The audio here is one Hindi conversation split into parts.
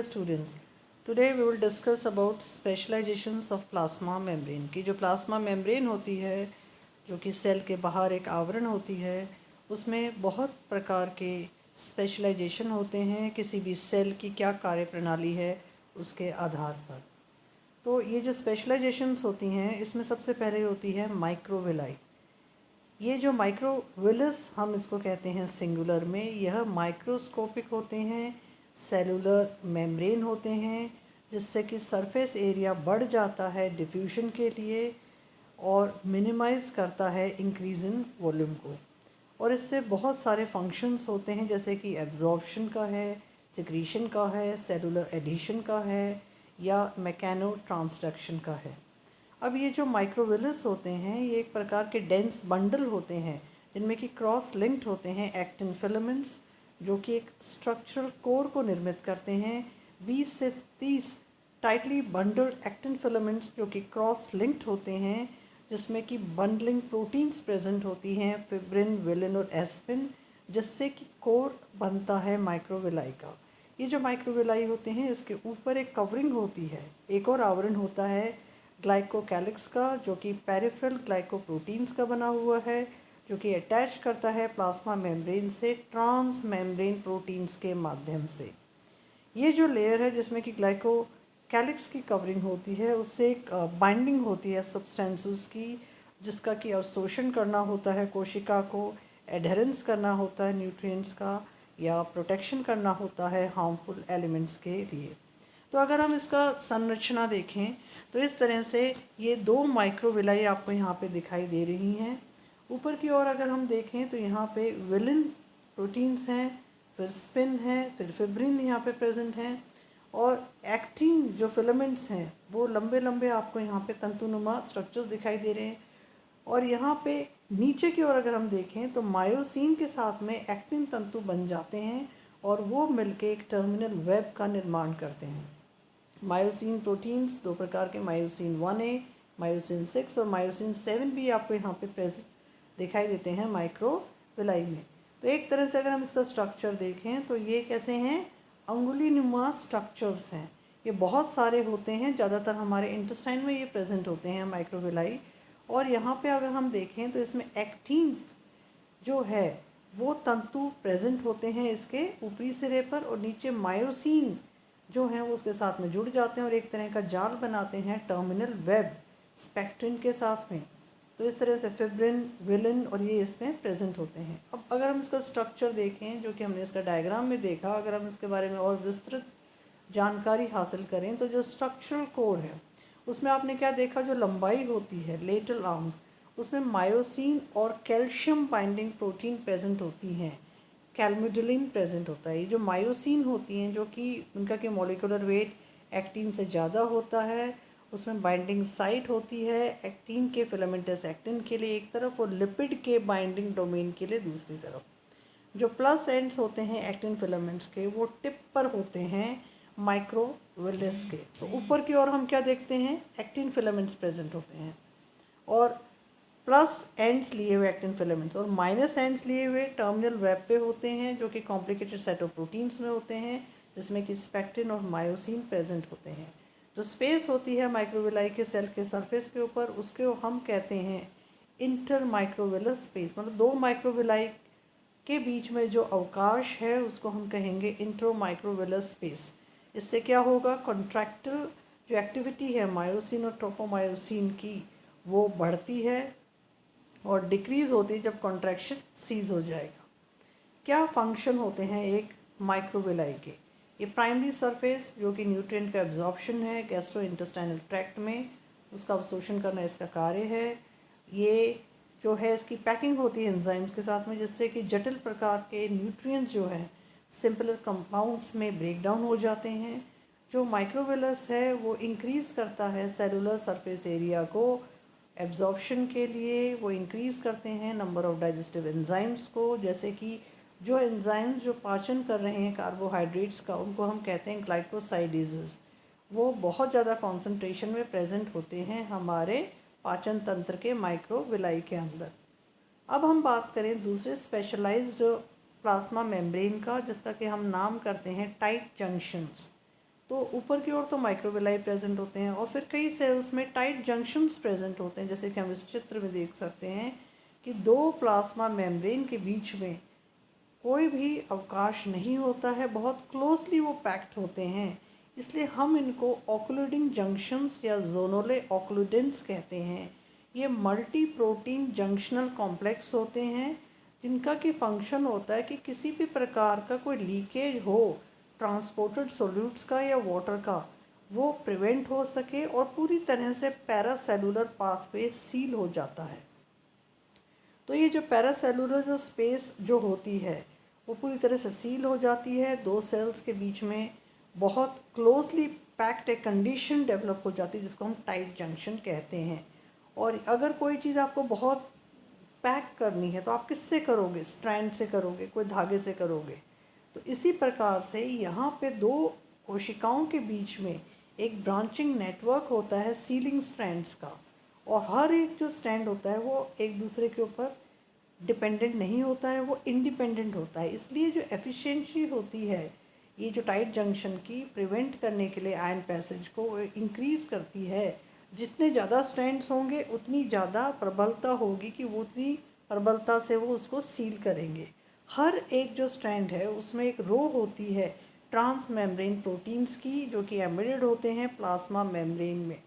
students, today we will discuss about specializations of plasma membrane कि जो प्लाज्मा मेम्ब्रेन होती है जो कि सेल के बाहर एक आवरण होती है उसमें बहुत प्रकार के स्पेशलाइजेशन होते हैं किसी भी सेल की क्या कार्य प्रणाली है उसके आधार पर। तो ये जो स्पेशलाइजेशंस होती हैं इसमें सबसे पहले होती है माइक्रोविलाई। ये जो माइक्रोविलस हम इसको कहते हैं सिंगुलर में, यह माइक्रोस्कोपिक होते हैं, सेलुलर मेम्ब्रेन होते हैं जिससे कि सरफेस एरिया बढ़ जाता है डिफ्यूजन के लिए और मिनिमाइज करता है इंक्रीज इन वॉल्यूम को। और इससे बहुत सारे फंक्शंस होते हैं जैसे कि एब्जॉर्प्शन का है, सिक्रीशन का है, सेलुलर एडिशन का है या मैकेनो ट्रांसडक्शन का है। अब ये जो माइक्रोविलस होते हैं ये एक प्रकार के डेंस बंडल होते हैं जिनमें कि क्रॉस लिंक्ड होते हैं एक्टिन फिलामेंट्स जो कि एक स्ट्रक्चरल कोर को निर्मित करते हैं। 20 से 30 टाइटली बंडल्ड एक्टिन फिलामेंट्स जो कि क्रॉस लिंक्ड होते हैं जिसमें कि बंडलिंग प्रोटीन्स प्रेजेंट होती हैं, फिब्रिन, विलिन और एस्पिन, जिससे कि कोर बनता है माइक्रोविलाई का। ये जो माइक्रोविलाई होते हैं इसके ऊपर एक कवरिंग होती है, एक और आवरण होता है ग्लाइकोकैलिक्स का जो कि पेरिफेरल ग्लाइकोप्रोटीन्स का बना हुआ है जो कि अटैच करता है प्लाज्मा मेम्ब्रेन से ट्रांस मेम्ब्रेन प्रोटीन्स के माध्यम से। ये जो लेयर है जिसमें कि ग्लाइकोकैलिक्स की कवरिंग होती है उससे एक बाइंडिंग होती है सब्सटेंसेस की जिसका कि अवशोषण करना होता है कोशिका को, एडहेरेंस करना होता है न्यूट्रिएंट्स का या प्रोटेक्शन करना होता है हार्मफुल एलिमेंट्स के लिए। तो अगर हम इसका संरचना देखें तो इस तरह से ये दो माइक्रोविलाई आपको यहाँ पे दिखाई दे रही हैं। ऊपर की ओर अगर हम देखें तो यहाँ पे विलिन प्रोटीन्स हैं, फिर स्पिन है, फिर फिब्रिन यहाँ पे प्रेजेंट हैं और एक्टिन जो फिलामेंट्स हैं वो लंबे लंबे आपको यहाँ पे तंतुनुमा स्ट्रक्चर्स दिखाई दे रहे हैं। और यहाँ पे नीचे की ओर अगर हम देखें तो मायोसिन के साथ में एक्टिन तंतु बन जाते हैं और वो मिलके एक टर्मिनल वेब का निर्माण करते हैं। मायोसिन प्रोटीन्स दो प्रकार के, मायोसिन 1A, मायोसिन 6 और मायोसिन 7 भी आपको यहाँ पे प्रेजेंट दिखाई देते हैं माइक्रोविलाई में। तो एक तरह से अगर हम इसका स्ट्रक्चर देखें तो ये कैसे हैं, अंगुलीनुमा स्ट्रक्चर्स हैं। ये बहुत सारे होते हैं, ज़्यादातर हमारे इंटेस्टाइन में ये प्रेजेंट होते हैं माइक्रोविलाई। और यहाँ पे अगर हम देखें तो इसमें एक्टिन जो है वो तंतु प्रेजेंट होते हैं इसके ऊपरी सिरे पर और नीचे मायोसिन जो हैं वो उसके साथ में जुड़ जाते हैं और एक तरह का जाल बनाते हैं टर्मिनल वेब स्पेक्ट्रिन के साथ में। तो इस तरह से फिब्रिन, विलिन और ये इसमें प्रेजेंट होते हैं। अब अगर हम इसका स्ट्रक्चर देखें जो कि हमने इसका डायग्राम में देखा, अगर हम इसके बारे में और विस्तृत जानकारी हासिल करें तो जो स्ट्रक्चरल कोर है उसमें आपने क्या देखा, जो लंबाई होती है लेटरल आर्म्स उसमें मायोसिन और कैल्शियम बाइंडिंग प्रोटीन प्रेजेंट होती हैं, कैल्मुडुलिन प्रेजेंट होता है। ये जो मायोसिन होती हैं जो कि उनका के मॉलिक्यूलर वेट एक्टिन से ज़्यादा होता है, उसमें बाइंडिंग साइट होती है एक्टिन के फिलामेंटस एक्टिन के लिए एक तरफ और लिपिड के बाइंडिंग डोमेन के लिए दूसरी तरफ। जो प्लस एंड्स होते हैं एक्टिन फिलामेंट्स के वो टिप पर होते हैं माइक्रोविलस के। तो ऊपर की ओर हम क्या देखते हैं, एक्टिन फिलामेंट्स प्रेजेंट होते हैं और प्लस एंड्स लिए हुए एक्टिन फिलामेंट्स और माइनस एंड्स लिए हुए टर्मिनल वेब पे होते हैं जो कि कॉम्प्लिकेटेड सेट ऑफ प्रोटीन्स में होते हैं जिसमें कि स्पेक्टिन और मायोसिन प्रेजेंट होते हैं। जो स्पेस होती है माइक्रोविलाई के सेल के सरफेस के ऊपर उसके हम कहते हैं इंटर माइक्रोविलस स्पेस, मतलब दो माइक्रोविलाई के बीच में जो अवकाश है उसको हम कहेंगे इंट्रो माइक्रोविलस स्पेस। इससे क्या होगा, कॉन्ट्रैक्टल जो एक्टिविटी है मायोसिन और ट्रोपोमायोसिन की वो बढ़ती है और डिक्रीज होती है जब कॉन्ट्रैक्शन सीज हो जाएगा। क्या फंक्शन होते हैं एक माइक्रोविलाई के, ये प्राइमरी सरफेस जो कि न्यूट्रिएंट का एब्जॉर्प्शन है गैस्ट्रो इंटेस्टाइनल ट्रैक्ट में, उसका अवशोषण करना इसका कार्य है। ये जो है इसकी पैकिंग होती है एंजाइम्स के साथ में जिससे कि जटिल प्रकार के न्यूट्रिएंट्स जो है सिंपलर कंपाउंड्स में ब्रेक डाउन हो जाते हैं। जो माइक्रोविलस है वो इंक्रीज़ करता है सेलुलर सरफेस एरिया को एब्जॉर्प्शन के लिए, वो इंक्रीज़ करते हैं नंबर ऑफ डाइजेस्टिव एंजाइम्स को, जैसे कि जो एंजाइम्स जो पाचन कर रहे हैं कार्बोहाइड्रेट्स का उनको हम कहते हैं ग्लाइकोसाइडेजेस, वो बहुत ज़्यादा कॉन्सेंट्रेशन में प्रेजेंट होते हैं हमारे पाचन तंत्र के माइक्रोविलाई के अंदर। अब हम बात करें दूसरे स्पेशलाइज्ड प्लाज्मा मेम्ब्रेन का जिसका कि हम नाम करते हैं टाइट जंक्शंस। तो ऊपर की ओर तो माइक्रोविलाई प्रेजेंट होते हैं और फिर कई सेल्स में टाइट जंक्शंस प्रेजेंट होते हैं, जैसे कि हम इस चित्र में देख सकते हैं कि दो प्लाज्मा मेम्ब्रेन के बीच में कोई भी अवकाश नहीं होता है, बहुत क्लोजली वो पैक्ड होते हैं। इसलिए हम इनको ऑक्लूडिंग जंक्शंस या जोनोले ऑक्लूडेंट्स कहते हैं। ये मल्टी प्रोटीन जंक्शनल कॉम्प्लेक्स होते हैं जिनका कि फंक्शन होता है कि किसी भी प्रकार का कोई लीकेज हो ट्रांसपोर्टेड सोल्यूट्स का या वाटर का, वो प्रिवेंट हो सके और पूरी तरह से पैरासेलुलर पाथवे सील हो जाता है। तो ये जो पैरासेलुलर जो स्पेस जो होती है वो पूरी तरह से सील हो जाती है, दो सेल्स के बीच में बहुत क्लोजली पैक्ड एक कंडीशन डेवलप हो जाती है जिसको हम टाइट जंक्शन कहते हैं। और अगर कोई चीज़ आपको बहुत पैक करनी है तो आप किससे करोगे? स्ट्रैंड से करोगे, कोई धागे से करोगे। तो इसी प्रकार से यहाँ पे दो कोशिकाओं के बीच में एक ब्रांचिंग नेटवर्क होता है सीलिंग स्ट्रैंड्स का, और हर एक जो स्ट्रैंड होता है वो एक दूसरे के ऊपर डिपेंडेंट नहीं होता है, वो इंडिपेंडेंट होता है। इसलिए जो एफिशिएंसी होती है ये जो टाइट जंक्शन की प्रिवेंट करने के लिए आयन पैसेज को इंक्रीज़ करती है। जितने ज़्यादा स्ट्रैंड्स होंगे उतनी ज़्यादा प्रबलता होगी कि वो उतनी प्रबलता से वो उसको सील करेंगे। हर एक जो स्ट्रैंड है उसमें एक रो होती है ट्रांस मेम्ब्रेन प्रोटीन्स की, जो कि एम्बेडेड होते हैं प्लाज्मा मेम्ब्रेन में,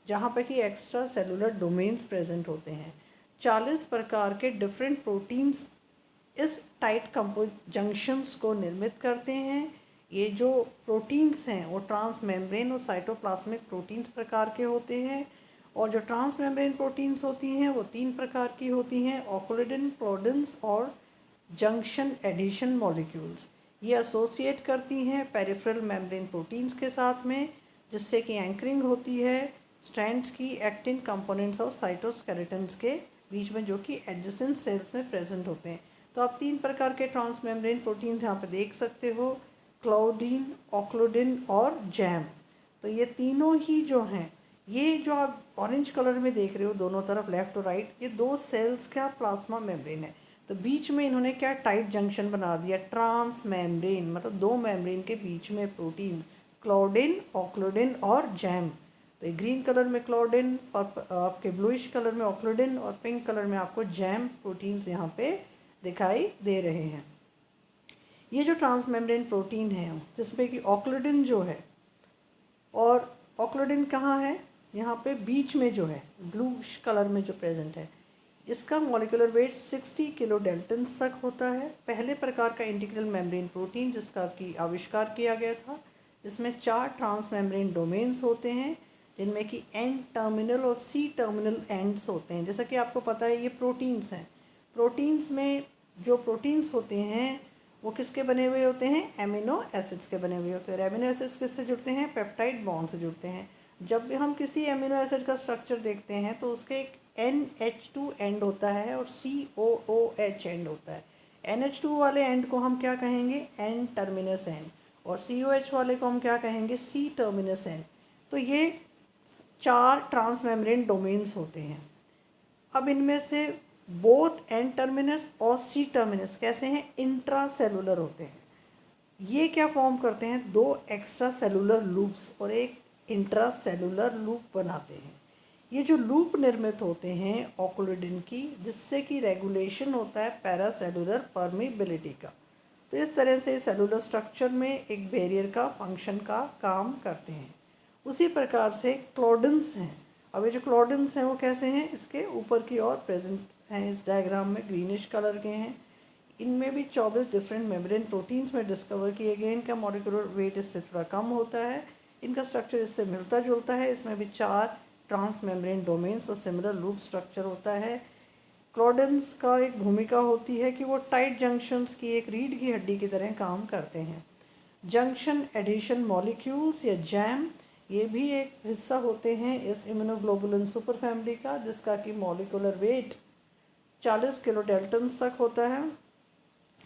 जहाँ पर कि एक्स्ट्रा सेलुलर डोमेन्स प्रेजेंट होते हैं। 40 प्रकार के डिफरेंट प्रोटीन्स इस टाइट कंपो जंक्शंस को निर्मित करते हैं। ये जो प्रोटीन्स हैं वो ट्रांस मेम्ब्रेन और साइटोप्लाज्मिक प्रोटीन्स प्रकार के होते हैं, और जो ट्रांस मेम्ब्रेन प्रोटीन्स होती हैं वो 3 प्रकार की होती हैं, ऑक्लूडिन, क्लोडिन्स और जंक्शन एडिशन मॉलिक्यूल्स। ये एसोसिएट करती हैं पेरिफेरल मेम्ब्रेन प्रोटीन्स के साथ में, जिससे कि एंकरिंग होती है स्ट्रैंड्स की एक्टिन कंपोनेंट्स और साइटोस्केलेटन्स के बीच में, जो कि एडजेसेंट सेल्स में प्रेजेंट होते हैं। तो आप 3 प्रकार के ट्रांस मेम्ब्रेन प्रोटीन्स यहाँ पे देख सकते हो, क्लोडीन, ऑक्लूडिन और जैम। तो ये तीनों ही जो हैं, ये जो आप ऑरेंज कलर में देख रहे हो दोनों तरफ लेफ्ट और राइट, ये दो सेल्स का प्लाज्मा मेम्ब्रेन है। तो बीच में इन्होंने क्या टाइट जंक्शन बना दिया, ट्रांस मेम्ब्रेन, मतलब दो मेम्ब्रेन के बीच में प्रोटीन, क्लोडिन, ऑक्लूडिन और जैम। तो ग्रीन कलर में क्लोडिन, आपके ब्लूइश कलर में ऑक्लूडिन और पिंक कलर में आपको जैम प्रोटीन्स यहाँ पे दिखाई दे रहे हैं। ये जो ट्रांस मेम्ब्रेन प्रोटीन है जिसमें कि ऑक्लूडिन जो है, और ऑक्लूडिन कहाँ है, यहाँ पे बीच में जो है ब्लूइश कलर में जो प्रेजेंट है, इसका मॉलिक्यूलर वेट 60 किलो डेल्टन्स तक होता है। पहले प्रकार का इंटीग्रल मेम्ब्रेन प्रोटीन जिसका कि आविष्कार किया गया था। इसमें 4 ट्रांस मेम्ब्रेन डोमेन्स होते हैं जिनमें कि एन टर्मिनल और सी टर्मिनल एंड्स होते हैं। जैसा कि आपको पता है ये प्रोटीन्स हैं। प्रोटीन्स में जो प्रोटीन्स होते हैं वो किसके बने हुए होते हैं? एमिनो एसिड्स के बने हुए होते हैं। एमिनो एसिड्स किससे जुड़ते हैं? पेप्टाइड बॉन्ड से जुड़ते हैं। जब भी हम किसी एमिनो एसिड का स्ट्रक्चर देखते हैं तो उसके एक NH2 एंड होता है और COOH एंड होता है। NH2 वाले एंड को हम क्या कहेंगे? N टर्मिनस एंड, और COH वाले को हम क्या कहेंगे? C terminus and. तो ये 4 ट्रांस मेम्ब्रेन डोमेन्स होते हैं। अब इनमें से बोथ एन टर्मिनस और सी टर्मिनस कैसे हैं? इंट्रासेलुलर होते हैं। ये क्या फॉर्म करते हैं? 2 एक्स्ट्रा सेलुलर लूप्स और एक इंट्रासेलुलर लूप बनाते हैं। ये जो लूप निर्मित होते हैं ऑक्लूडिन की, जिससे कि रेगुलेशन होता है पैरासेलुलर परमिबिलिटी का। तो इस तरह से सेलुलर स्ट्रक्चर में एक बैरियर का फंक्शन का काम करते हैं। उसी प्रकार से क्लोडिन्स हैं। अब ये जो क्लोडिन्स हैं वो कैसे हैं? इसके ऊपर की ओर प्रेजेंट हैं, इस डायग्राम में ग्रीनिश कलर के हैं। इनमें भी 24 डिफरेंट मेम्ब्रेन प्रोटीन्स में डिस्कवर किए गए। इनका मॉलिक्यूलर वेट इससे थोड़ा कम होता है, इनका स्ट्रक्चर इससे मिलता जुलता है। इसमें भी 4 ट्रांस मेम्ब्रेन डोमेन्स और सिमिलर लूप स्ट्रक्चर होता है। क्लोडिन्स का एक भूमिका होती है कि वो टाइट जंक्शंस की एक रीढ़ की हड्डी की तरह काम करते हैं। जंक्शन एडिशन मॉलिक्यूल्स या जैम, ये भी एक हिस्सा होते हैं इस इम्यूनोग्लोबुलिन सुपर फैमिली का, जिसका कि मॉलिक्यूलर वेट 40 किलो डेल्टन्स तक होता है।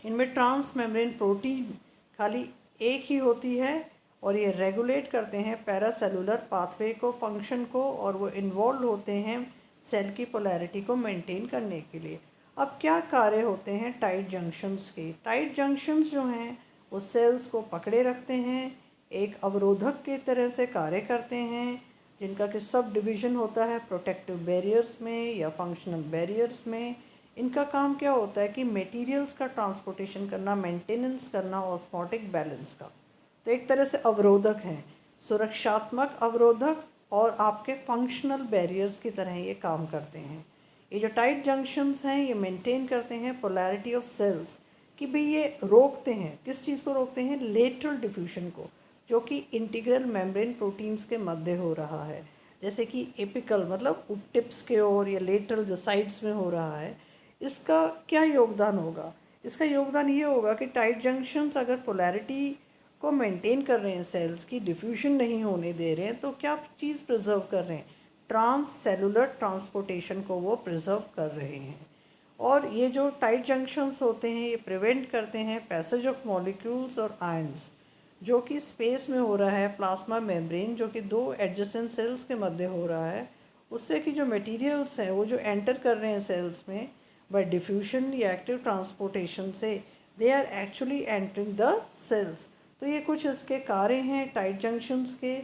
इनमें ट्रांस मेम्ब्रेन प्रोटीन खाली एक ही होती है और ये रेगुलेट करते हैं पैरासेलुलर पाथवे को, फंक्शन को, और वो इन्वॉल्व होते हैं सेल की पोलैरिटी को मेंटेन करने के लिए। अब क्या कार्य होते हैं टाइट जंक्शंस के? टाइट जंक्शंस जो हैं वो सेल्स को पकड़े रखते हैं, एक अवरोधक के तरह से कार्य करते हैं, जिनका कि सब डिवीज़न होता है प्रोटेक्टिव बैरियर्स में या फंक्शनल बैरियर्स में। इनका काम क्या होता है कि मटेरियल्स का ट्रांसपोर्टेशन करना, मेंटेनेंस करना ऑस्मोटिक बैलेंस का। तो एक तरह से अवरोधक हैं, सुरक्षात्मक अवरोधक और आपके फंक्शनल बैरियर्स की तरह ये काम करते हैं। ये जो टाइट जंक्शंस हैं ये मेंटेन करते हैं पोलैरिटी ऑफ सेल्स, कि भाई ये रोकते हैं, किस चीज़ को रोकते हैं, लेटरल डिफ्यूजन को, जो कि इंटीग्रल मेम्ब्रेन प्रोटीन्स के मध्य हो रहा है। जैसे कि एपिकल मतलब टिप्स के ओर या लेटरल जो साइड्स में हो रहा है। इसका क्या योगदान होगा? इसका योगदान ये होगा कि टाइट जंक्शंस अगर पोलैरिटी को मेंटेन कर रहे हैं, सेल्स की डिफ्यूजन नहीं होने दे रहे हैं, तो क्या चीज़ प्रिजर्व कर रहे हैं? ट्रांस सेलुलर ट्रांसपोर्टेशन को वो प्रिजर्व कर रहे हैं। और ये जो टाइट जंक्शंस होते हैं ये प्रिवेंट करते हैं पैसेज ऑफ मॉलिक्यूल्स और आयंस, जो कि स्पेस में हो रहा है प्लाज्मा मेम्ब्रेन, जो कि दो एडजेसेंट सेल्स के मध्य हो रहा है, उससे कि जो मटेरियल्स हैं वो जो एंटर कर रहे हैं सेल्स में बाय डिफ्यूजन या एक्टिव ट्रांसपोर्टेशन से, they are actually entering the cells. तो ये कुछ इसके कार्य हैं टाइट जंक्शंस के,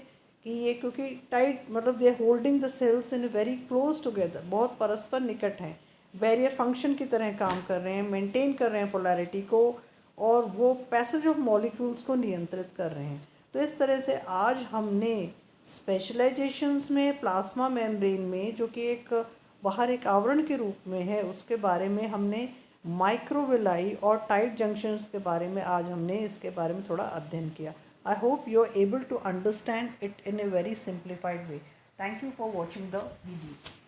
कि ये क्योंकि टाइट मतलब they holding the cells in very close together, बहुत परस्पर निकट हैं, बैरियर फंक्शन की तरह काम कर रहे हैं, मेंटेन कर रहे हैं पोलैरिटी को, और वो पैसेज ऑफ मॉलिक्यूल्स को नियंत्रित कर रहे हैं। तो इस तरह से आज हमने स्पेशलाइजेशंस में प्लाज्मा मेम्ब्रेन में, जो कि एक बाहर एक आवरण के रूप में है, उसके बारे में हमने माइक्रोविलाई और टाइट जंक्शंस के बारे में आज हमने इसके बारे में थोड़ा अध्ययन किया। I hope you are able to understand it in a very simplified way. Thank you for watching the video.